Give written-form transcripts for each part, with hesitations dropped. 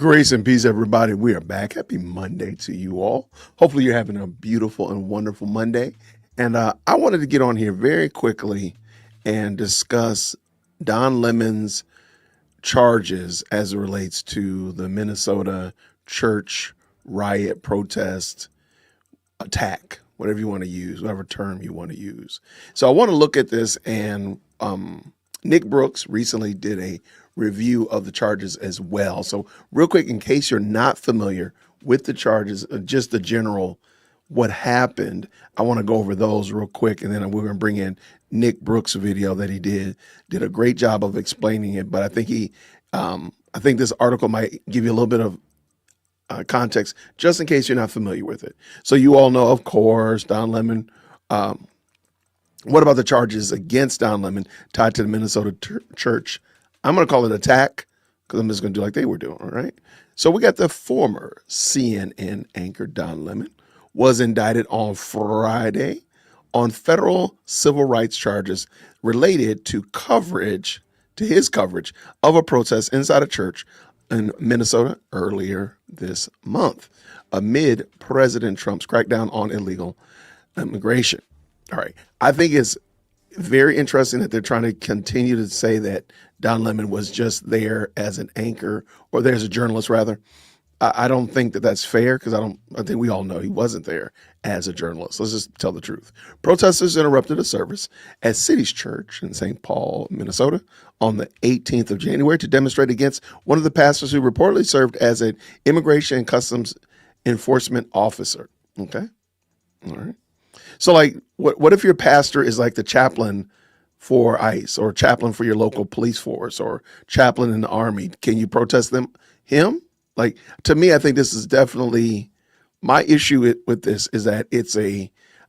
Grace and peace, everybody. We are back. Happy Monday to you all. Hopefully, you're having a beautiful and wonderful Monday. And I wanted to get on here very quickly and discuss Don Lemon's charges as it relates to the Minnesota church riot, protest, attack, whatever you want to use, whatever term you want to use. So I want to look at this, and Nick Brooks recently did a review of the charges as well. So real quick, in case you're not familiar with the charges, just the general what happened, I want to go over those real quick, and then we're going to bring in Nick Brooks' video that he did a great job of explaining it. But I think I think this article might give you a little bit of context, just in case you're not familiar with it. So you all know, of course, Don Lemon. What about the charges against Don Lemon tied to the Minnesota church? I'm going to call it attack because I'm just going to do like they were doing, all right? So we got the former CNN anchor Don Lemon was indicted on Friday on federal civil rights charges related to his coverage of a protest inside a church in Minnesota earlier this month amid President Trump's crackdown on illegal immigration. All right. I think it's very interesting that they're trying to continue to say that Don Lemon was just there as an anchor, or there as a journalist, rather. I don't think that that's fair, because I think we all know he wasn't there as a journalist. Let's just tell the truth. Protesters interrupted a service at City's Church in St. Paul, Minnesota on the 18th of January to demonstrate against one of the pastors who reportedly served as an immigration and customs enforcement officer. Okay. All right. So like, what if your pastor is like the chaplain for ICE, or chaplain for your local police force, or chaplain in the army? Can you protest him? Like, to me, I think this is definitely my issue with this is that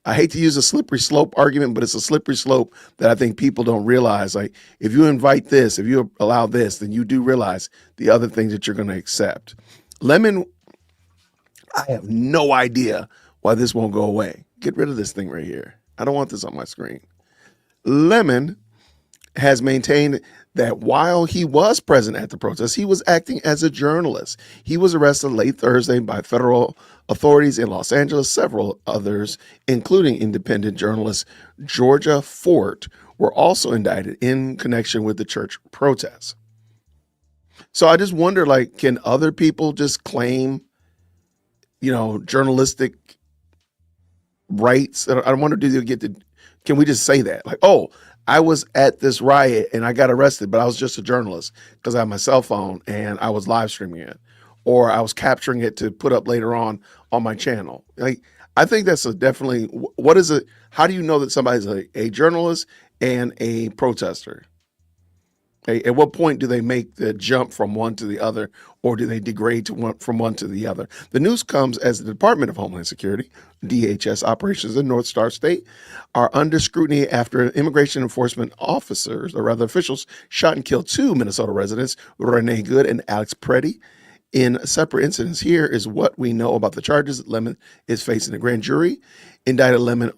I hate to use a slippery slope argument, but it's a slippery slope that I think people don't realize. Like, if you invite this, if you allow this, then you do realize the other things that you're going to accept. Lemon, I have no idea why this won't go away. Get rid of this thing right here. I don't want this on my screen. Lemon has maintained that while he was present at the protest, he was acting as a journalist. He was arrested late Thursday by federal authorities in Los Angeles. Several others, including independent journalist Georgia Fort, were also indicted in connection with the church protests. So I just wonder, like, can other people just claim, journalistic rights? I wonder, can we just say that? Like, oh, I was at this riot and I got arrested, but I was just a journalist because I have my cell phone and I was live streaming it, or I was capturing it to put up later on my channel. Like, I think that's definitely, what is it? How do you know that somebody's a journalist and a protester? At what point do they make the jump from one to the other, or do they degrade from one to the other? The news comes as the Department of Homeland Security, DHS operations in North Star State, are under scrutiny after immigration enforcement officers, or rather officials, shot and killed two Minnesota residents, Renee Good and Alex Preddy, in separate incidents. Here is what we know about the charges. Lemon is facing a grand jury, indicted Lemon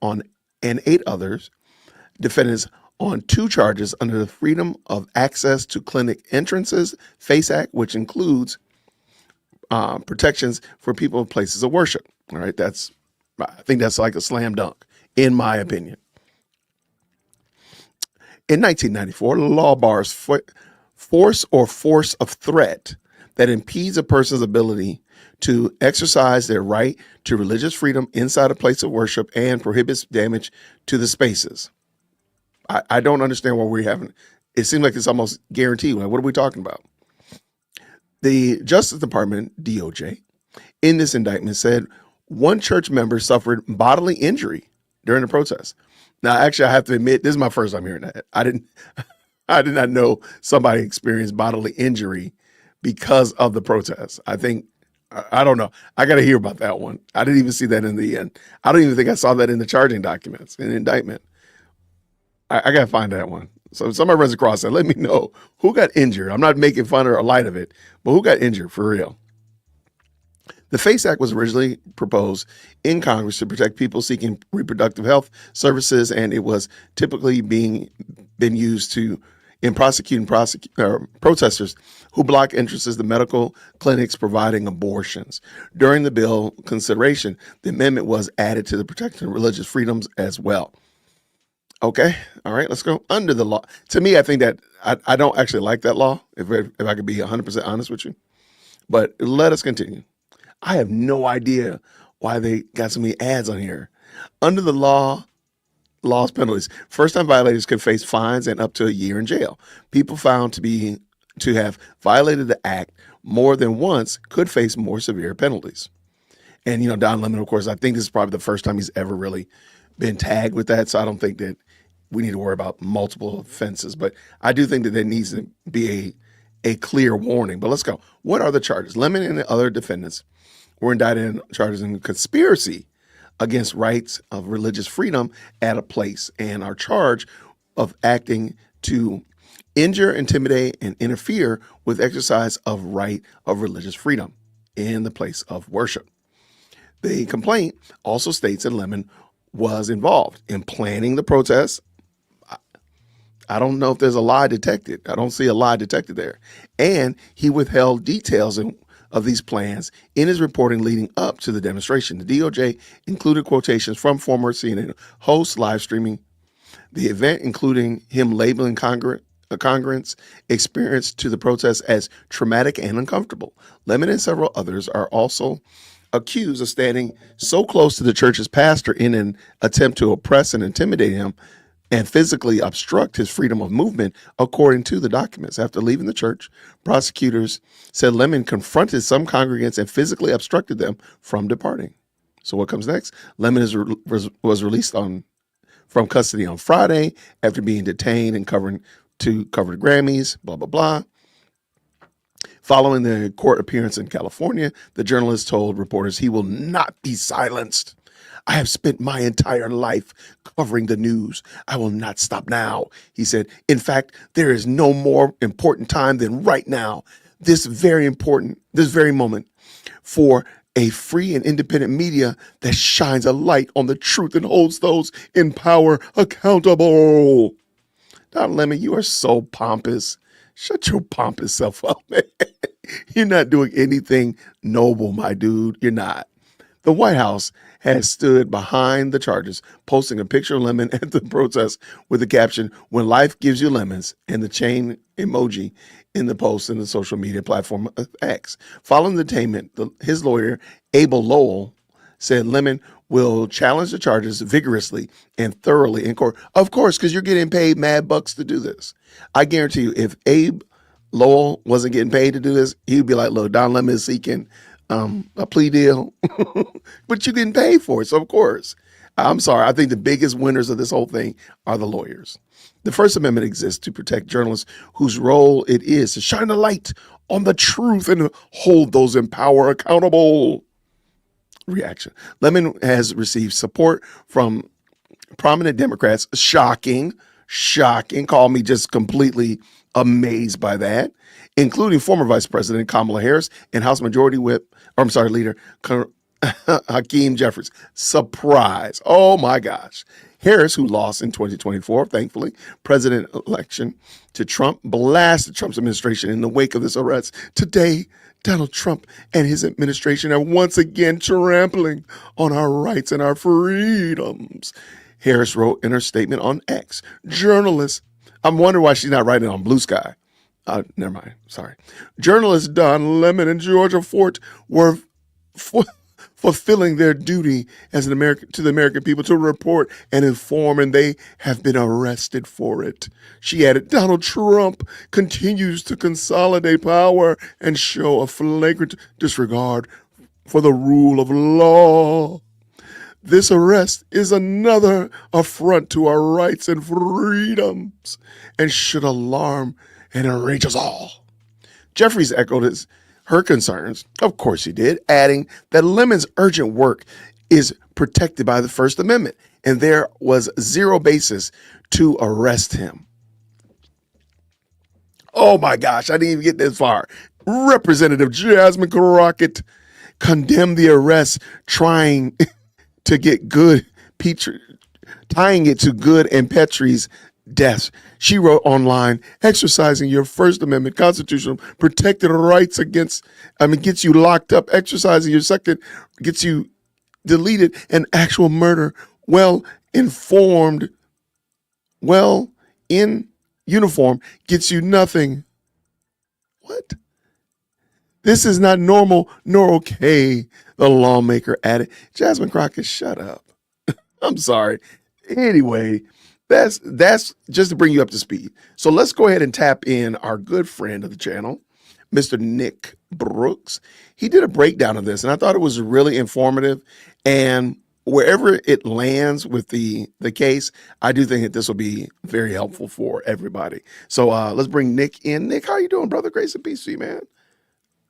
and 8 others, defendants on 2 charges under the Freedom of Access to Clinic Entrances FACE Act, which includes protections for people in places of worship. All right, I think that's like a slam dunk, in my opinion. In 1994, the law bars force or force of threat that impedes a person's ability to exercise their right to religious freedom inside a place of worship and prohibits damage to the spaces. I don't understand why we're having, it seems like it's almost guaranteed. Like, what are we talking about? The Justice Department, DOJ, in this indictment said one church member suffered bodily injury during the protest. Now, actually, I have to admit, this is my first time hearing that. I did not know somebody experienced bodily injury because of the protest. I don't know. I got to hear about that one. I didn't even see that in the end. I don't even think I saw that in the charging documents, in the indictment. I got to find that one. So if somebody runs across that, let me know who got injured. I'm not making fun or light of it, but who got injured for real? The FACE Act was originally proposed in Congress to protect people seeking reproductive health services, and it was typically been used to in prosecuting protesters who block entrances to medical clinics providing abortions. During the bill consideration, the amendment was added to the protection of religious freedoms as well. Okay, all right, let's go under the law. To me, I think that I don't actually like that law, if I could be 100% honest with you. But let us continue. I have no idea why they got so many ads on here. Under the law's penalties, first-time violators could face fines and up to a year in jail. People found to have violated the act more than once could face more severe penalties. And Don Lemon, of course, I think this is probably the first time he's ever really been tagged with that. So I don't think that we need to worry about multiple offenses. But I do think that there needs to be a clear warning. But let's go. What are the charges? Lemon and the other defendants were indicted in charges in conspiracy against rights of religious freedom at a place and are charged of acting to injure, intimidate, and interfere with exercise of right of religious freedom in the place of worship. The complaint also states that Lemon was involved in planning the protests. I don't know if there's a lie detected. I don't see a lie detected there. And he withheld details of these plans in his reporting leading up to the demonstration. The DOJ included quotations from former CNN hosts live streaming the event, including him labeling congruence experience to the protests as traumatic and uncomfortable. Lemon and several others are also accused of standing so close to the church's pastor in an attempt to oppress and intimidate him and physically obstruct his freedom of movement, according to the documents. After leaving the church, prosecutors said Lemon confronted some congregants and physically obstructed them from departing. So what comes next? Lemon was released from custody on Friday after being detained and covered the Grammys, blah, blah, blah. Following the court appearance in California, the journalist told reporters he will not be silenced. I have spent my entire life covering the news. I will not stop now, he said. In fact, there is no more important time than right now, this very moment, for a free and independent media that shines a light on the truth and holds those in power accountable. Don Lemon, you are so pompous. Shut your pompous self up, man. You're not doing anything noble, my dude. You're not. The White House has stood behind the charges, posting a picture of Lemon at the protest with the caption, "When life gives you lemons," and the chain emoji in the post in the social media platform of X. Following the detainment, his lawyer, Abel Lowell, said Lemon will challenge the charges vigorously and thoroughly in court. Of course, because you're getting paid mad bucks to do this. I guarantee you, if Abe Lowell wasn't getting paid to do this, he'd be like, look, Don Lemon is seeking a plea deal, but you're getting paid for it. So of course, I'm sorry. I think the biggest winners of this whole thing are the lawyers. The First Amendment exists to protect journalists whose role it is to shine a light on the truth and hold those in power accountable. Reaction. Lemon has received support from prominent Democrats. Shocking. Call me just completely amazed by that, including former Vice President Kamala Harris and House Majority Leader Hakeem Jeffries. Surprise. Oh my gosh. Harris, who lost in 2024, thankfully, president election to Trump, blasted Trump's administration in the wake of this arrest. Today, Donald Trump and his administration are once again trampling on our rights and our freedoms. Harris wrote in her statement on X, journalists, I'm wondering why she's not writing on Blue Sky. Never mind. Sorry. Journalists Don Lemon and Georgia Fort were fulfilling their duty as to the American people to report and inform, and they have been arrested for it. She added, Donald Trump continues to consolidate power and show a flagrant disregard for the rule of law. This arrest is another affront to our rights and freedoms and should alarm and enrage us all. Jeffries echoed her concerns, of course he did, adding that Lemon's urgent work is protected by the First Amendment, and there was zero basis to arrest him. Oh my gosh, I didn't even get this far. Representative Jasmine Crockett condemned the arrest, tying it to Good and Petrie's deaths. She wrote online, exercising your First Amendment constitutional protected rights gets you locked up. Exercising your second gets you deleted. And actual murder, well informed, well in uniform, gets you nothing. What? This is not normal nor okay, the lawmaker added. Jasmine Crockett, shut up. I'm sorry. Anyway, that's just to bring you up to speed. So let's go ahead and tap in our good friend of the channel, Mr. Nick Brooks. He did a breakdown of this, and I thought it was really informative. And wherever it lands with the case, I do think that this will be very helpful for everybody. So let's bring Nick in. Nick, how you doing, brother? Grace and peace to you, man.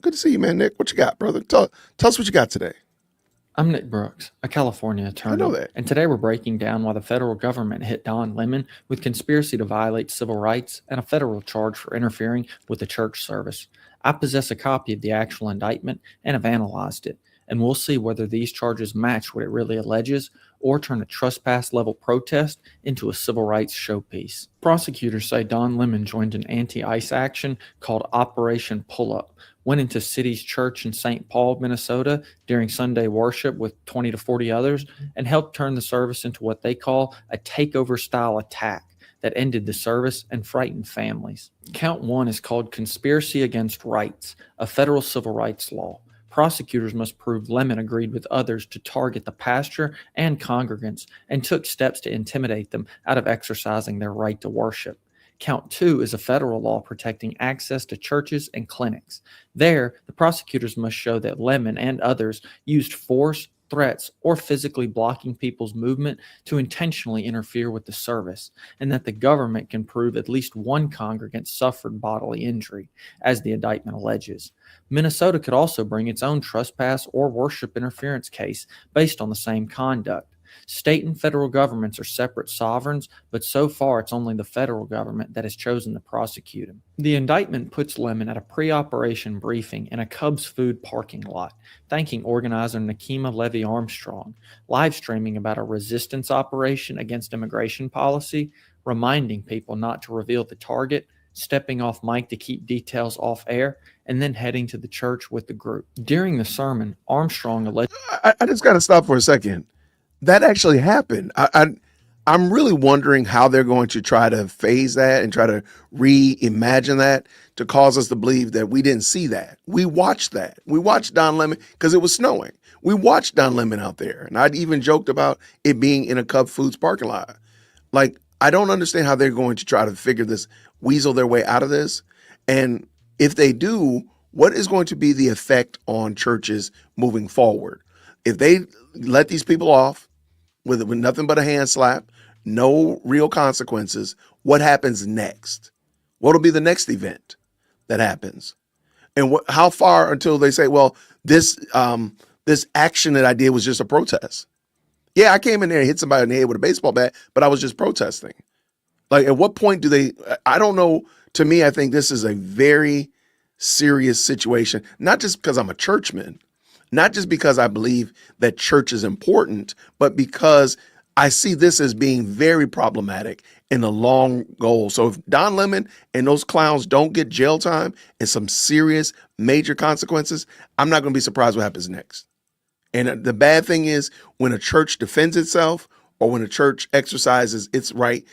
Good to see you, man. Nick, what you got, brother? Tell us what you got today. I'm Nick Brooks, a California I know attorney, that. and today we're breaking down why the federal government hit Don Lemon with conspiracy to violate civil rights and a federal charge for interfering with the church service. I possess a copy of the actual indictment and have analyzed it, and we'll see whether these charges match what it really alleges or turn a trespass level protest into a civil rights showpiece. Prosecutors say Don Lemon joined an anti-ICE action called Operation Pull-Up, went into City's Church in St. Paul, Minnesota during Sunday worship with 20 to 40 others and helped turn the service into what they call a takeover style attack that ended the service and frightened families. Count 1 is called Conspiracy Against Rights, a federal civil rights law. Prosecutors must prove Lemon agreed with others to target the pastor and congregants and took steps to intimidate them out of exercising their right to worship. Count 2 is a federal law protecting access to churches and clinics. There, the prosecutors must show that Lemon and others used force, threats, or physically blocking people's movement to intentionally interfere with the service, and that the government can prove at least one congregant suffered bodily injury, as the indictment alleges. Minnesota could also bring its own trespass or worship interference case based on the same conduct. State and federal governments are separate sovereigns, but so far it's only the federal government that has chosen to prosecute him. The indictment puts Lemon at a pre-operation briefing in a Cubs food parking lot, thanking organizer Nakima Levy Armstrong, live streaming about a resistance operation against immigration policy, reminding people not to reveal the target, stepping off mic to keep details off air, and then heading to the church with the group. During the sermon, Armstrong alleged I just got to stop for a second. That actually happened. I'm really wondering how they're going to try to phase that and try to reimagine that to cause us to believe that we didn't see that. We watched that. We watched Don Lemon because it was snowing. We watched Don Lemon out there, and I'd even joked about it being in a Cub Foods parking lot. Like, I don't understand how they're going to try to figure this, weasel their way out of this. And if they do, what is going to be the effect on churches moving forward? If they let these people off with nothing but a hand slap, no real consequences, what happens next? What will be the next event that happens? And how far until they say, well, this action that I did was just a protest? Yeah, I came in there and hit somebody in the head with a baseball bat, but I was just protesting. Like, at what point do they? I don't know. To me, I think this is a very serious situation, not just because I'm a churchman, not just because I believe that church is important, but because I see this as being very problematic in the long goal. So if Don Lemon and those clowns don't get jail time and some serious major consequences, I'm not going to be surprised what happens next. And the bad thing is when a church defends itself or when a church exercises its right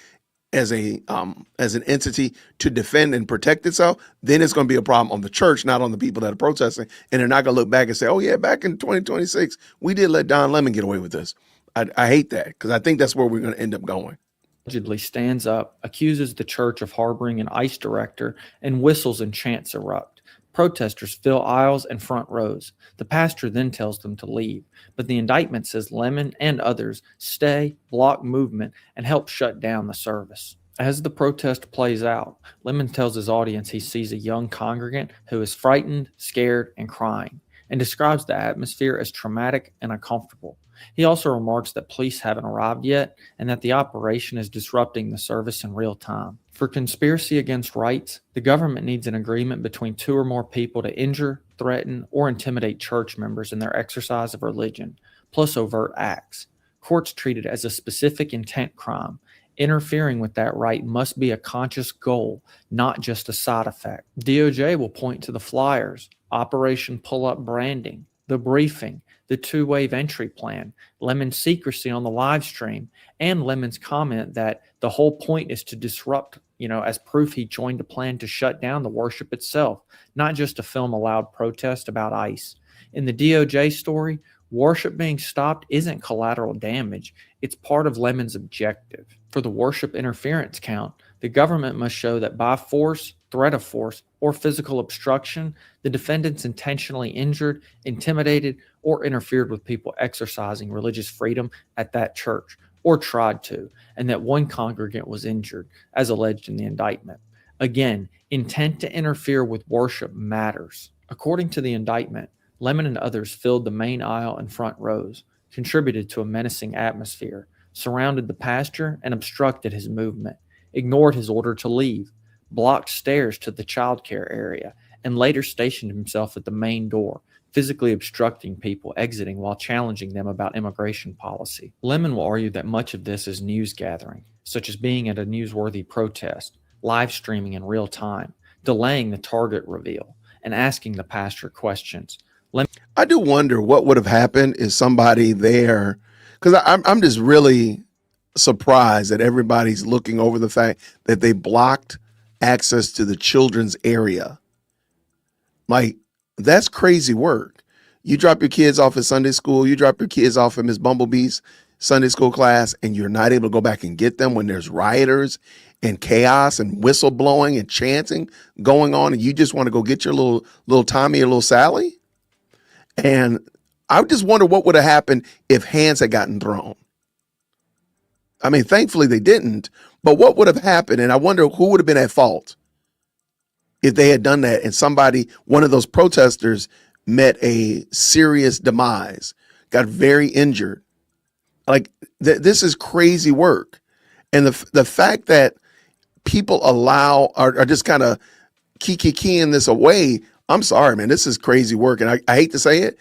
as an entity to defend and protect itself, then it's going to be a problem on the church, not on the people that are protesting. And they're not going to look back and say, oh yeah, back in 2026, we did let Don Lemon get away with this. I hate that because I think that's where we're going to end up going. allegedly stands up, accuses the church of harboring an ICE director, and whistles and chants erupt. Protesters fill aisles and front rows. The pastor then tells them to leave, but the indictment says Lemon and others stay, block movement, and help shut down the service. As the protest plays out, Lemon tells his audience he sees a young congregant who is frightened, scared, and crying, and describes the atmosphere as traumatic and uncomfortable. He also remarks that police haven't arrived yet and that the operation is disrupting the service in real time. For conspiracy against rights, the government needs an agreement between two or more people to injure, threaten, or intimidate church members in their exercise of religion, plus overt acts. Courts treat it as a specific intent crime. Interfering with that right must be a conscious goal, not just a side effect. DOJ will point to the flyers, Operation Pull Up branding, the briefing, the two-wave entry plan, Lemon's secrecy on the live stream, and Lemon's comment that the whole point is to disrupt, as proof he joined a plan to shut down the worship itself, not just to film a loud protest about ICE. In the DOJ story, worship being stopped isn't collateral damage, it's part of Lemon's objective. For the worship interference count, the government must show that by force, threat of force, or physical obstruction, the defendants intentionally injured, intimidated, or interfered with people exercising religious freedom at that church, or tried to, and that one congregant was injured, as alleged in the indictment. Again, intent to interfere with worship matters. According to the indictment, Lemon and others filled the main aisle and front rows, contributed to a menacing atmosphere, surrounded the pastor and obstructed his movement, ignored his order to leave, blocked stairs to the child care area, and later stationed himself at the main door, physically obstructing people exiting while challenging them about immigration policy. Lemon will argue that much of this is news gathering, such as being at a newsworthy protest, live streaming in real time, delaying the target reveal, and asking the pastor questions. I do wonder what would have happened if somebody there, because I'm just really surprised that everybody's looking over the fact that they blocked access to the children's area. Like, that's crazy work. You drop your kids off at Sunday school, you drop your kids off at Miss Bumblebee's Sunday school class, and you're not able to go back and get them when there's rioters and chaos and whistleblowing and chanting going on, and you just want to go get your little Tommy or little Sally. And I just wonder what would have happened if hands had gotten thrown. I mean, thankfully they didn't, but what would have happened? And I wonder who would have been at fault if they had done that and one of those protesters met a serious demise, got very injured. Like, this is crazy work. And the fact that people are just kind of keying this away, I'm sorry, man, this is crazy work. And I hate to say it.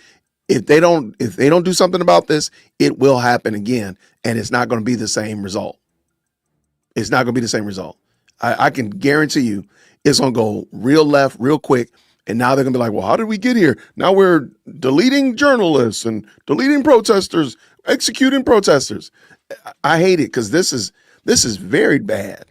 If they don't do something about this, it will happen again. And it's not going to be the same result. It's not going to be the same result. I can guarantee you it's going to go real left, real quick. And now they're going to be like, well, how did we get here? Now we're deleting journalists and deleting protesters, executing protesters. I hate it because this is very bad.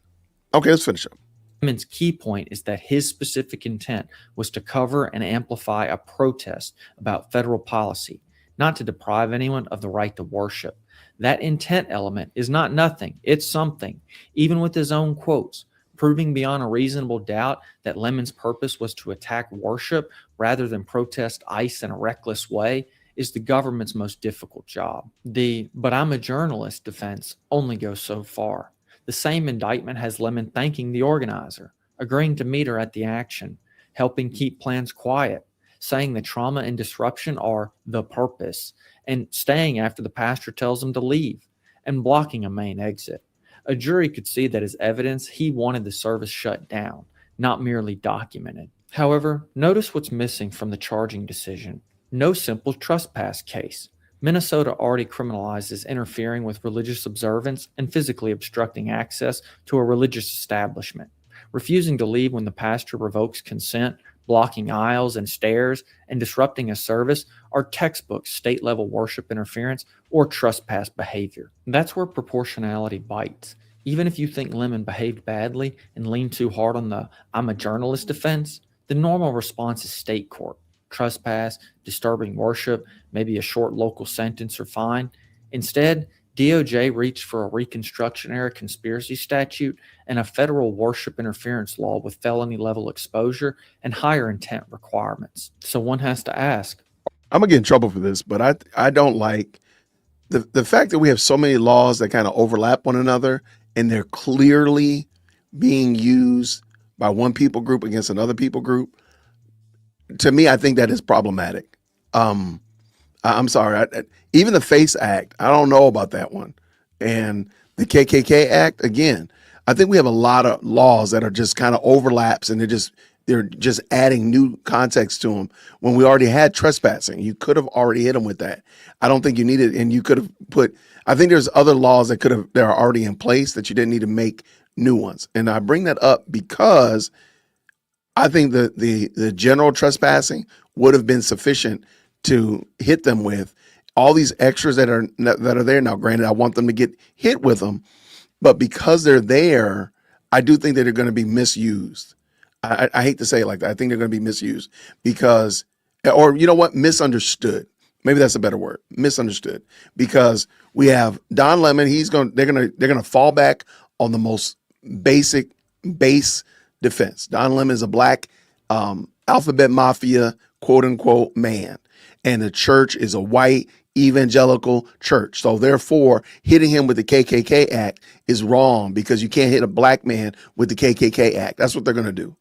Okay, let's finish up. Lemon's key point is that his specific intent was to cover and amplify a protest about federal policy, not to deprive anyone of the right to worship. That intent element is not nothing, it's something, even with his own quotes, proving beyond a reasonable doubt that Lemon's purpose was to attack worship rather than protest ICE in a reckless way is the government's most difficult job. The "but I'm a journalist" defense only goes so far. The same indictment has Lemon thanking the organizer, agreeing to meet her at the action, helping keep plans quiet, saying the trauma and disruption are the purpose, and staying after the pastor tells him to leave, and blocking a main exit. A jury could see that as evidence he wanted the service shut down, not merely documented. However, notice what's missing from the charging decision. No simple trespass case. Minnesota already criminalizes interfering with religious observance and physically obstructing access to a religious establishment. Refusing to leave when the pastor revokes consent, blocking aisles and stairs, and disrupting a service are textbook state-level worship interference or trespass behavior. That's where proportionality bites. Even if you think Lemon behaved badly and leaned too hard on the "I'm a journalist" defense, the normal response is state court. Trespass, disturbing worship, maybe a short local sentence or fine. Instead, DOJ reached for a Reconstruction-era conspiracy statute and a federal worship interference law with felony-level exposure and higher intent requirements. So one has to ask. I'm going to get in trouble for this, but I don't like the fact that we have so many laws that kind of overlap one another and they're clearly being used by one people group against another people group. To me, I think that is problematic. I'm sorry. Even the FACE Act, I don't know about that one. And the KKK Act, again, I think we have a lot of laws that are just kind of overlaps and they're just adding new context to them when we already had trespassing. You could have already hit them with that. I don't think you needed, and you could have put, I think there's other laws that are already in place that you didn't need to make new ones. And I bring that up because I think the general trespassing would have been sufficient to hit them with. All these extras that are there now. Granted, I want them to get hit with them, but because they're there, I do think that they're going to be misused. I hate to say it like that. I think they're going to be misused because, or you know what, misunderstood. Maybe that's a better word, misunderstood. Because we have Don Lemon. They're gonna fall back on the most basic base defense. Don Lemon is a black alphabet mafia quote unquote man, and the church is a white evangelical church. So therefore, hitting him with the KKK Act is wrong because you can't hit a black man with the KKK Act. That's what they're going to do,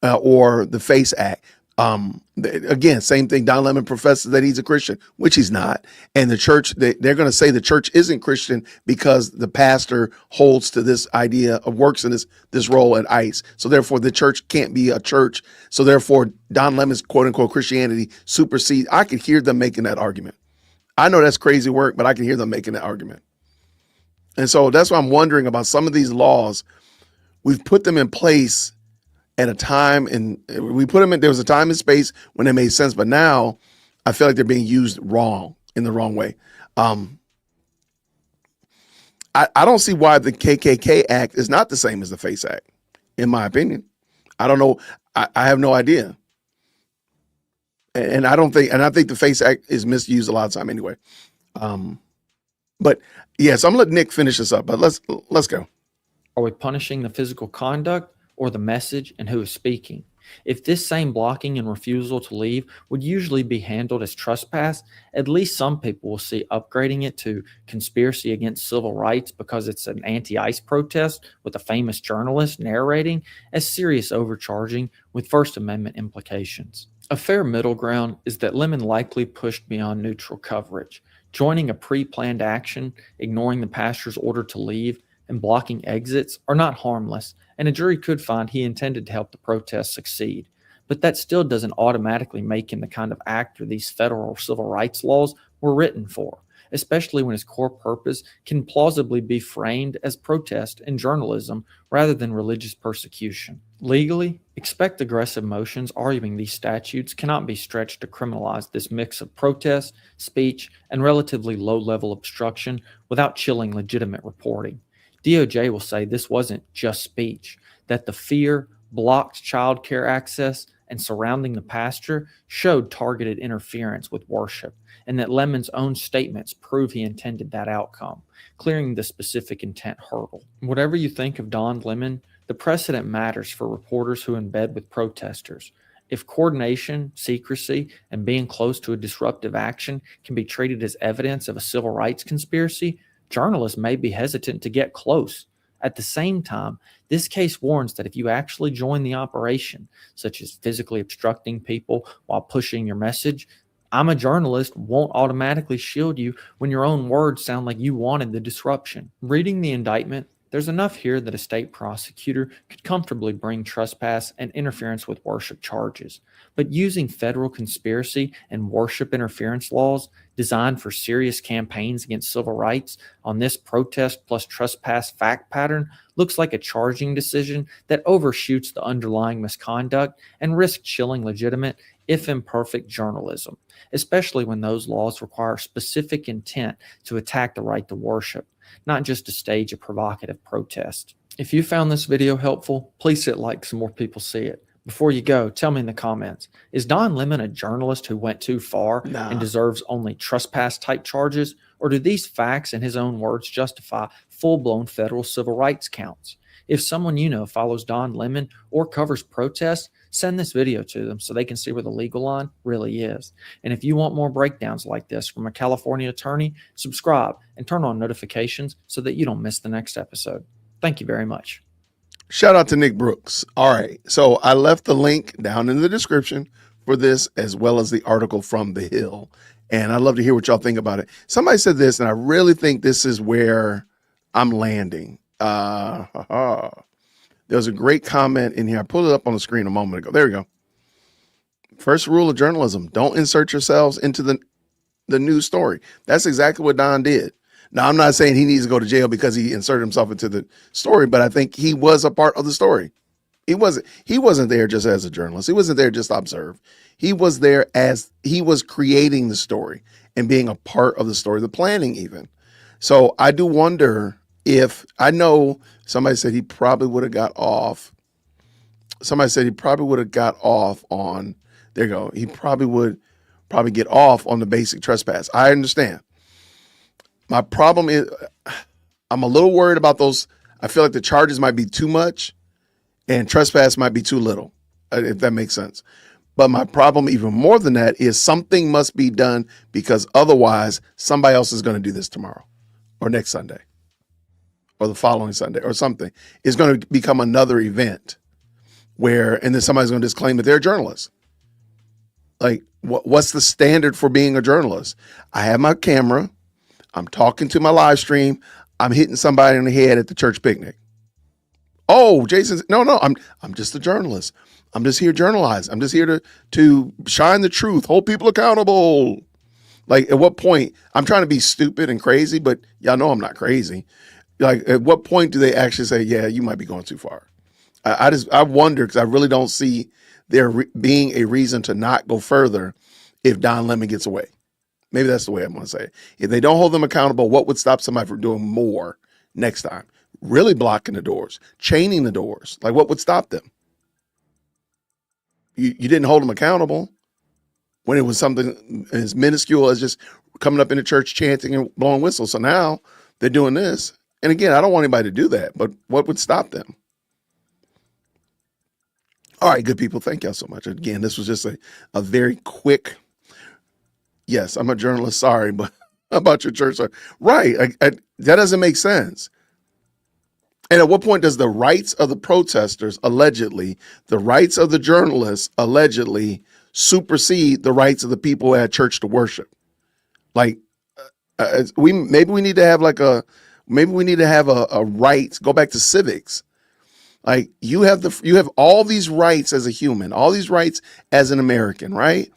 or the FACE Act. Again, same thing. Don Lemon professes that he's a Christian, which he's not. And the church, they're going to say the church isn't Christian because the pastor holds to this idea of works in this role at ICE. So therefore, the church can't be a church. So therefore, Don Lemon's quote unquote Christianity supersedes. I could hear them making that argument. I know that's crazy work, but I can hear them making that argument. And so that's why I'm wondering about some of these laws. We've put them in place at a time, and we put them in, there was a time and space when they made sense, but now I feel like they're being used in the wrong way. I don't see why the KKK Act is not the same as the FACE Act, in my opinion. I don't know. I have no idea. And I think the FACE Act is misused a lot of time anyway. But yeah, so I'm gonna let Nick finish this up, but let's go. Are we punishing the physical conduct or the message and who is speaking? If this same blocking and refusal to leave would usually be handled as trespass, at least some people will see upgrading it to conspiracy against civil rights because it's an anti-ICE protest with a famous journalist narrating as serious overcharging with First Amendment implications. A fair middle ground is that Lemon likely pushed beyond neutral coverage, joining a pre-planned action, ignoring the pastor's order to leave, and blocking exits are not harmless, and a jury could find he intended to help the protest succeed. But that still doesn't automatically make him the kind of actor these federal civil rights laws were written for, especially when his core purpose can plausibly be framed as protest and journalism rather than religious persecution. Legally, expect aggressive motions arguing these statutes cannot be stretched to criminalize this mix of protest, speech, and relatively low-level obstruction without chilling legitimate reporting. DOJ will say this wasn't just speech, that the fear, blocked child care access, and surrounding the pastor showed targeted interference with worship, and that Lemon's own statements prove he intended that outcome, clearing the specific intent hurdle. Whatever you think of Don Lemon, the precedent matters for reporters who embed with protesters. If coordination, secrecy, and being close to a disruptive action can be treated as evidence of a civil rights conspiracy, journalists may be hesitant to get close. At the same time, this case warns that if you actually join the operation, such as physically obstructing people while pushing your message, I'm a journalist won't automatically shield you when your own words sound like you wanted the disruption. Reading the indictment, there's enough here that a state prosecutor could comfortably bring trespass and interference with worship charges. But using federal conspiracy and worship interference laws designed for serious campaigns against civil rights on this protest plus trespass fact pattern looks like a charging decision that overshoots the underlying misconduct and risks chilling legitimate, if imperfect, journalism, especially when those laws require specific intent to attack the right to worship, not just to stage a provocative protest. If you found this video helpful, please hit like so more people see it. Before you go, tell me in the comments, is Don Lemon a journalist who went too far and deserves only trespass-type charges, or do these facts and his own words justify full-blown federal civil rights counts? If someone you know follows Don Lemon or covers protests, send this video to them so they can see where the legal line really is. And if you want more breakdowns like this from a California attorney, subscribe and turn on notifications so that you don't miss the next episode. Thank you very much. Shout out to Nick Brooks. All right. So I left the link down in the description for this, as well as the article from The Hill. And I'd love to hear what y'all think about it. Somebody said this, and I really think this is where I'm landing. There was a great comment in here. I pulled it up on the screen a moment ago. There we go. First rule of journalism: don't insert yourselves into the news story. That's exactly what Don did. Now, I'm not saying he needs to go to jail because he inserted himself into the story, but I think he was a part of the story. He wasn't there just as a journalist. He wasn't there just to observe. He was there as he was creating the story and being a part of the story, the planning even. So I do wonder if I know somebody said he probably would have got off. Somebody said he probably would have got off on there you go. He probably get off on the basic trespass. I understand. My problem is I'm a little worried about those. I feel like the charges might be too much and trespass might be too little, if that makes sense. But my problem, even more than that, is something must be done because otherwise somebody else is going to do this tomorrow or next Sunday or the following Sunday or something. It's going to become another event where, and then somebody's going to just claim that they're a journalist. Like, what's the standard for being a journalist? I have my camera. I'm talking to my live stream. I'm hitting somebody in the head at the church picnic. Oh, Jason's no, I'm just a journalist. I'm just here to journalize. I'm just here to shine the truth, hold people accountable. Like, at what point? I'm trying to be stupid and crazy, but y'all know I'm not crazy. Like, at what point do they actually say, yeah, you might be going too far? I wonder, because I really don't see there being a reason to not go further if Don Lemon gets away. Maybe that's the way I'm going to say it. If they don't hold them accountable, what would stop somebody from doing more next time? Really blocking the doors, chaining the doors. Like, what would stop them? You didn't hold them accountable when it was something as minuscule as just coming up in the church chanting and blowing whistles. So now they're doing this. And again, I don't want anybody to do that, but what would stop them? All right, good people. Thank y'all so much. Again, this was just a very quick, yes, I'm a journalist. Sorry, but about your church. Right. That doesn't make sense. And at what point does the rights of the protesters, allegedly, the rights of the journalists, allegedly, supersede the rights of the people who had church to worship? Like, maybe we need to have a right. Go back to civics. Like, you have all these rights as a human, all these rights as an American, right?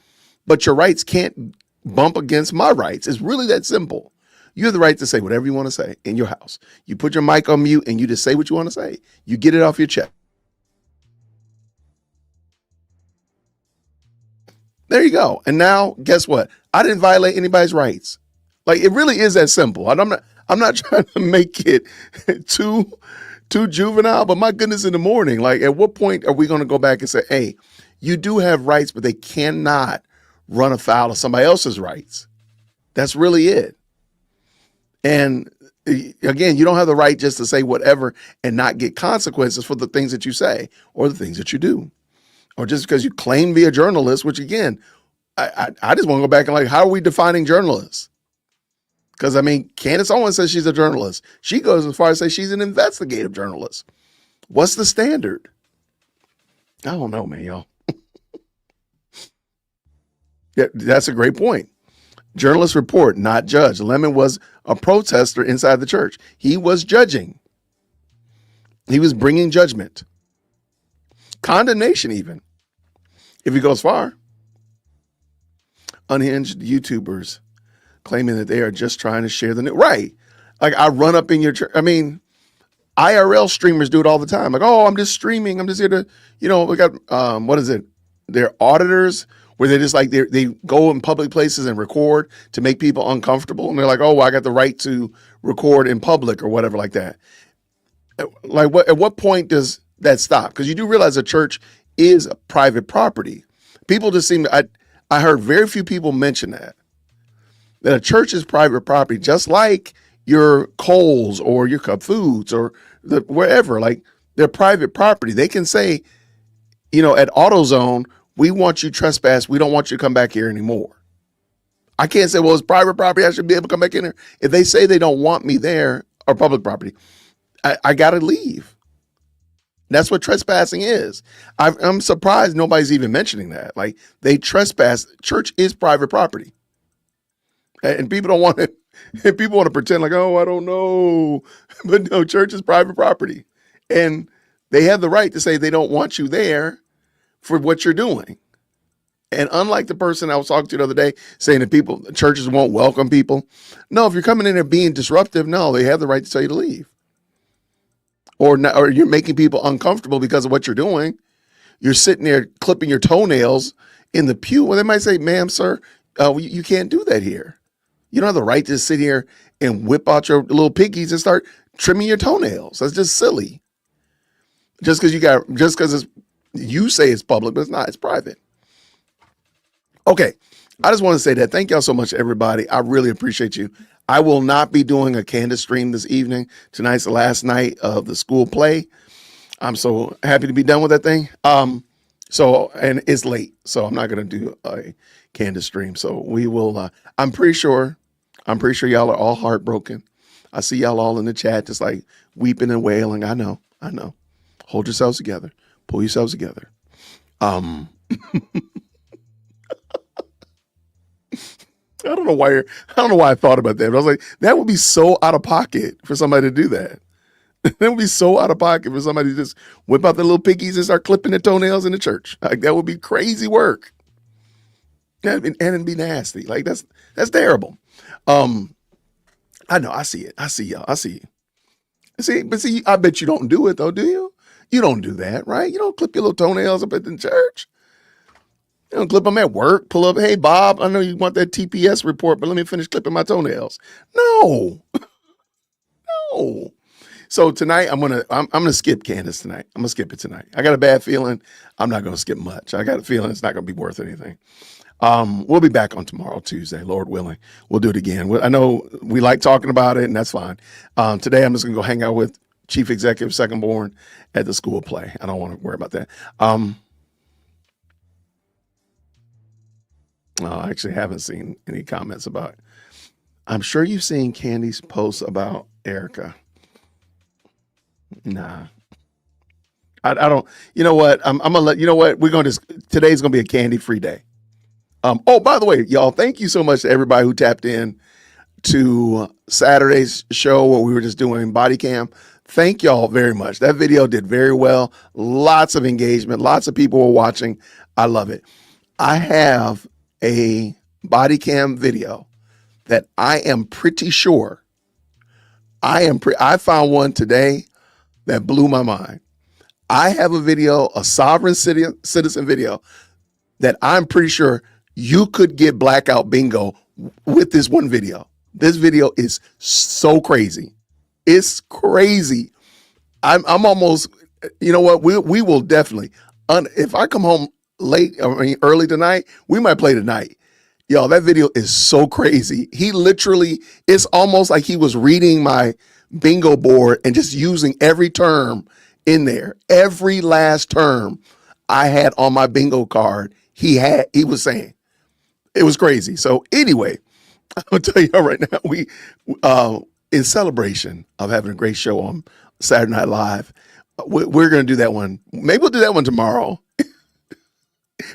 But your rights can't bump against my rights. It's really that simple. You have the right to say whatever you want to say in your house. You put your mic on mute and you just say what you want to say. You get it off your chest. There you go. And now, guess what? I didn't violate anybody's rights. Like, it really is that simple. And I'm not trying to make it too juvenile, but my goodness, in the morning, like, at what point are we going to go back and say, hey, you do have rights, but they cannot run afoul of somebody else's rights? That's really it. And again, you don't have the right just to say whatever and not get consequences for the things that you say or the things that you do. Or just because you claim to be a journalist, which again, I just want to go back and like, how are we defining journalists? Because I mean, Candace Owens says she's a journalist. She goes as far as say she's an investigative journalist. What's the standard? I don't know, man, y'all. Yeah, that's a great point. Journalists report, not judge. Lemon was a protester inside the church. He was judging. He was bringing judgment. Condemnation, even, if he goes far. Unhinged YouTubers claiming that they are just trying to share the news. Right. Like, I run up in your church. I mean, IRL streamers do it all the time. Like, oh, I'm just streaming. I'm just here to, we got, what is it? They're auditors where they just like, they go in public places and record to make people uncomfortable. And they're like, oh, I got the right to record in public or whatever like that. Like, at what point does that stop? Because you do realize a church is a private property. People just seem to, I heard very few people mention that a church is private property, just like your Kohl's or your Cup Foods or wherever. Like, they're private property. They can say, at AutoZone, we want you trespass. We don't want you to come back here anymore. I can't say, well, it's private property. I should be able to come back in there. If they say they don't want me there, or public property, I got to leave. That's what trespassing is. I'm surprised nobody's even mentioning that. Like, they trespass. Church is private property. And people don't want to, and people want to pretend like, oh, I don't know. But no, church is private property. And they have the right to say they don't want you there for what you're doing. And unlike the person I was talking to the other day saying that churches won't welcome people. No, if you're coming in there being disruptive, no, they have the right to tell you to leave. Or not, or you're making people uncomfortable because of what you're doing. You're sitting there clipping your toenails in the pew. Well, they might say, ma'am, sir, you can't do that here. You don't have the right to sit here and whip out your little piggies and start trimming your toenails. That's just silly. Just because you say it's public, but it's not, it's private. Okay. I just want to say that. Thank y'all so much, everybody. I really appreciate you. I will not be doing a Candace stream this evening. Tonight's the last night of the school play. I'm so happy to be done with that thing. And it's late, so I'm not going to do a Candace stream. So we will, I'm pretty sure y'all are all heartbroken. I see y'all all in the chat, just like weeping and wailing. I know. Hold yourselves together. Pull yourselves together. I don't know why I thought about that, but I was like, that would be so out of pocket for somebody to do that. That would be so out of pocket for somebody to just whip out their little piggies and start clipping their toenails in the church. Like, that would be crazy work. And it'd be nasty. Like, that's terrible. I know. I see it. I see y'all. I see you. But I bet you don't do it though, do you? You don't do that, right? You don't clip your little toenails up at the church. You don't clip them at work. Pull up, hey Bob, I know you want that TPS report, but let me finish clipping my toenails. No. So tonight I'm gonna skip Candace tonight. I'm gonna skip it tonight. I got a bad feeling I'm not gonna skip much. I got a feeling it's not gonna be worth anything. We'll be back on tomorrow, Tuesday, Lord willing. We'll do it again. I know we like talking about it, and that's fine. Today I'm just gonna go hang out with Chief Executive Second Born at the school play. I don't want to worry about that. I actually haven't seen any comments about it. I'm sure you've seen Candy's posts about Erica. Nah. I don't, you know what? I'm gonna let you know what today's gonna be a candy free day. Oh, by the way, y'all, thank you so much to everybody who tapped in to Saturday's show where we were just doing body cam. Thank y'all very much. That video did very well. Lots of engagement. Lots of people were watching. I love it. I have a body cam video that I am pretty sure I found one today that blew my mind. I have a video, a sovereign citizen video that I'm pretty sure you could get blackout bingo with this one video. This video is so crazy. It's crazy. I'm almost, you know what? We will definitely, if I come home early tonight, we might play tonight. Y'all, that video is so crazy. He literally, it's almost like he was reading my bingo board and just using every term in there. Every last term I had on my bingo card, he was saying. It was crazy. So anyway, I'll tell you right now, we, in celebration of having a great show on Saturday Night Live, we're going to do that one. Maybe we'll do that one tomorrow.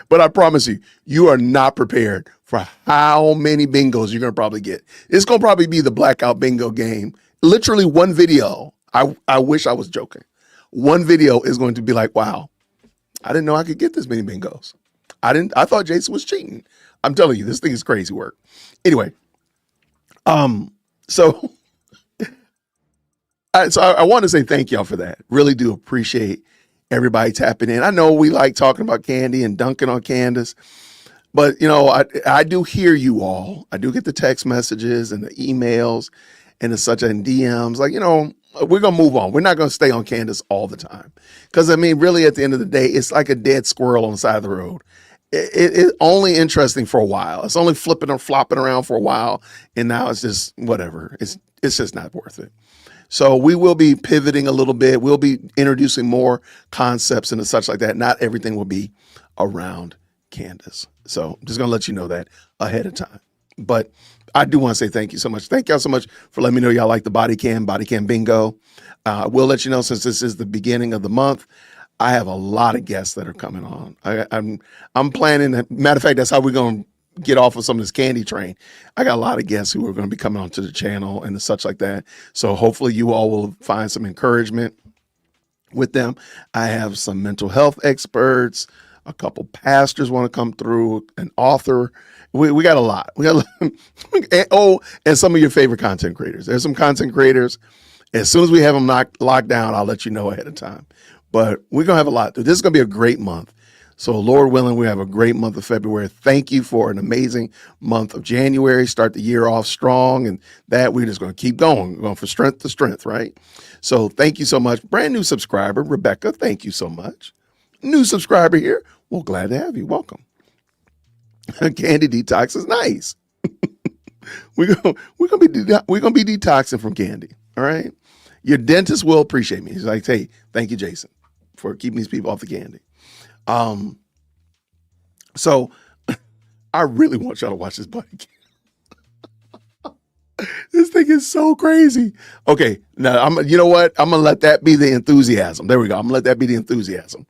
But I promise you, you are not prepared for how many bingos you're going to probably get. It's going to probably be the blackout bingo game. Literally one video. I wish I was joking. One video is going to be like, wow, I didn't know I could get this many bingos. I thought Jason was cheating. I'm telling you, this thing is crazy work. Anyway, so I want to say thank y'all for that. Really do appreciate everybody tapping in. I know we like talking about Candy and dunking on Candace, but you know, I do hear you all. I do get the text messages and the emails and the such and DMs. Like, you know, we're going to move on. We're not going to stay on Candace all the time. Because I mean, really at the end of the day, it's like a dead squirrel on the side of the road. It's only interesting for a while. It's only flipping or flopping around for a while. And now it's just whatever. It's just not worth it. So we will be pivoting a little bit. We'll be introducing more concepts and such like that. Not everything will be around Candace. So I'm just going to let you know that ahead of time. But I do want to say thank you so much. Thank y'all so much for letting me know y'all like the body cam bingo. We'll let you know, since this is the beginning of the month, I have a lot of guests that are coming on. I'm planning. Matter of fact, that's how we're going to get off of some of this candy train. I got a lot of guests who are going to be coming onto the channel and such like that. So hopefully you all will find some encouragement with them. I have some mental health experts, A couple pastors want to come through, an author. We got a lot. We got and some of your favorite content creators. There's some content creators. As soon as we have them locked down, I'll let you know ahead of time. But we're going to have a lot. This is going to be a great month. So Lord willing, we have a great month of February. Thank you for an amazing month of January. Start the year off strong, and that we're just going to keep going. We're going from strength to strength, right? So thank you so much. Brand new subscriber, Rebecca, thank you so much. New subscriber here. Well, glad to have you. Welcome. Candy detox is nice. we're gonna be detoxing from candy. All right. Your dentist will appreciate me. He's like, hey, thank you, Jason, for keeping these people off the candy. So I really want y'all to watch this buddy. This thing is so crazy. Okay, now you know what? I'm gonna let that be the enthusiasm. There we go. I'm gonna let that be the enthusiasm.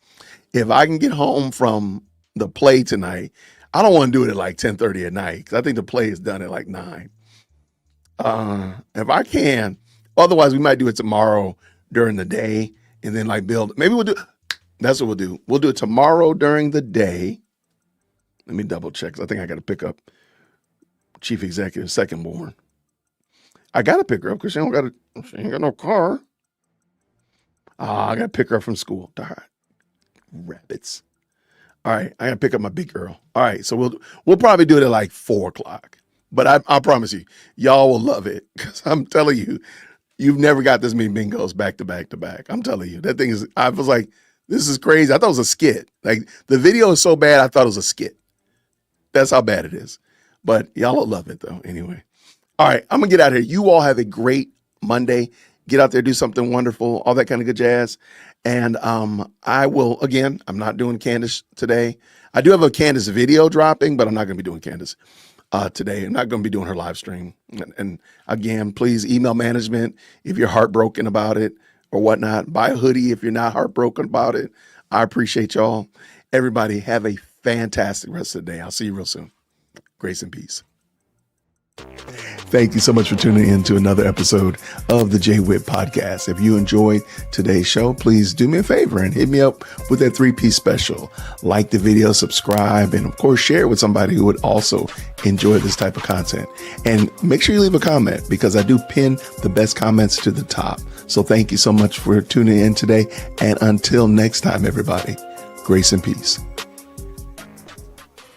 If I can get home from the play tonight, I don't want to do it at like 10:30 at night because I think the play is done at like 9. If I can, otherwise we might do it tomorrow during the day and then like build. Maybe we'll do. That's what we'll do. We'll do it tomorrow during the day. Let me double check because I think I got to pick up Chief Executive second born. I got to pick her up because she ain't got no car. I got to pick her up from school. Darn rabbits. All right, I got to pick up my big girl. All right, so we'll probably do it at like 4:00. But I promise you, y'all will love it because I'm telling you, you've never got this many bingos back to back to back. I'm telling you, that thing is. I was like, this is crazy. I thought it was a skit. Like the video is so bad, I thought it was a skit. That's how bad it is. But y'all will love it though. Anyway. All right, I'm going to get out of here. You all have a great Monday. Get out there, do something wonderful, all that kind of good jazz. And I will, again, I'm not doing Candace today. I do have a Candace video dropping, but I'm not going to be doing Candace today. I'm not going to be doing her live stream. And again, please email management if you're heartbroken about it or whatnot. Buy a hoodie if you're not heartbroken about it. I appreciate y'all. Everybody have a fantastic rest of the day. I'll see you real soon. Grace and peace. Thank you so much for tuning in to another episode of the Jay Witt Podcast. If you enjoyed today's show, please do me a favor and hit me up with that 3-piece special. Like the video, subscribe, and of course, share it with somebody who would also enjoy this type of content. And make sure you leave a comment because I do pin the best comments to the top. So thank you so much for tuning in today. And until next time, everybody, grace and peace.